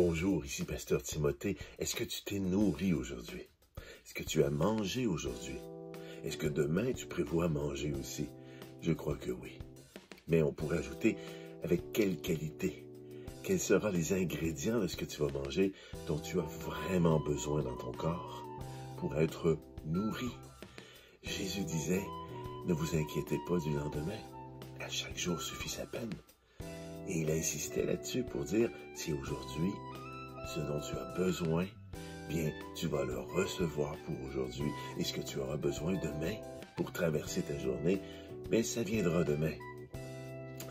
Bonjour, ici Pasteur Timothée. Est-ce que tu t'es nourri aujourd'hui? Est-ce que tu as mangé aujourd'hui? Est-ce que demain tu prévois manger aussi? Je crois que oui. Mais on pourrait ajouter avec quelle qualité? Quels seront les ingrédients de ce que tu vas manger dont tu as vraiment besoin dans ton corps pour être nourri? Jésus disait, ne vous inquiétez pas du lendemain. À chaque jour suffit sa peine. Et il insistait là-dessus pour dire, si aujourd'hui, ce dont tu as besoin, bien, tu vas le recevoir pour aujourd'hui. Et ce que tu auras besoin demain pour traverser ta journée, mais ça viendra demain.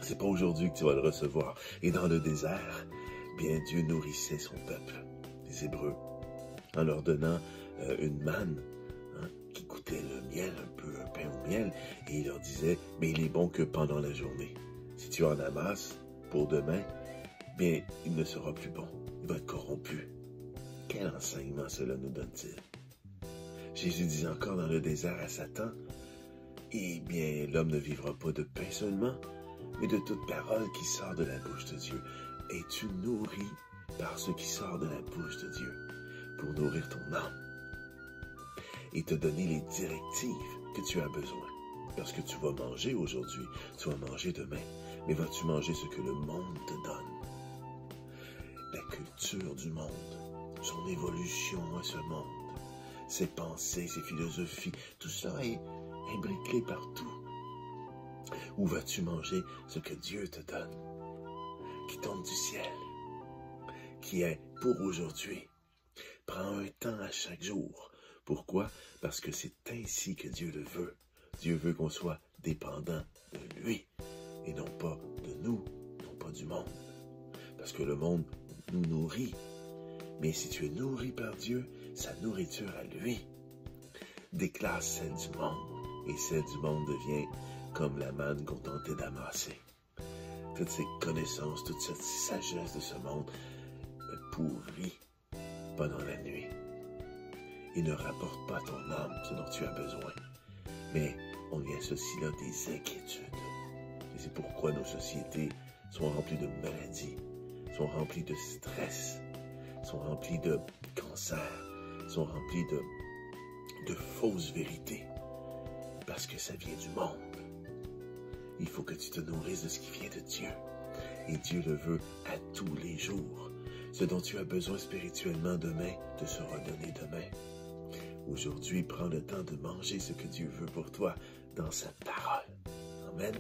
C'est pas aujourd'hui que tu vas le recevoir. Et dans le désert, bien, Dieu nourrissait son peuple, les Hébreux, en leur donnant une manne qui goûtait le miel, un peu un pain au miel, et il leur disait, mais il est bon que pendant la journée. Si tu en amasses pour demain, bien, il ne sera plus bon. Il va être corrompu. Quel enseignement cela nous donne-t-il? Jésus dit encore dans le désert à Satan, eh bien, l'homme ne vivra pas de pain seulement, mais de toute parole qui sort de la bouche de Dieu. Es-tu nourri par ce qui sort de la bouche de Dieu pour nourrir ton âme et te donner les directives que tu as besoin? Parce que tu vas manger aujourd'hui, tu vas manger demain, mais vas-tu manger ce que le monde te donne? La culture du monde, son évolution à ce monde, ses pensées, ses philosophies, tout ça est imbriqué partout. Ou vas-tu manger ce que Dieu te donne, qui tombe du ciel, qui est pour aujourd'hui? Prends un temps à chaque jour. Pourquoi? Parce que c'est ainsi que Dieu le veut. Dieu veut qu'on soit dépendant de lui et non pas de nous, non pas du monde. Parce que le monde nous nourrit. Mais si tu es nourri par Dieu, sa nourriture à lui déclasse celle du monde. Et celle du monde devient comme la manne qu'on tentait d'amasser. Toutes ces connaissances, toute cette sagesse de ce monde pourrit pendant la nuit. Il ne rapporte pas à ton âme ce dont tu as besoin. Mais on y associe là des inquiétudes. Et c'est pourquoi nos sociétés sont remplies de maladies, sont remplies de stress, sont remplies de cancer, sont remplies de fausses vérités. Parce que ça vient du monde. Il faut que tu te nourrisses de ce qui vient de Dieu. Et Dieu le veut à tous les jours. Ce dont tu as besoin spirituellement demain te sera donné demain. Aujourd'hui, prends le temps de manger ce que Dieu veut pour toi dans sa parole. Amen.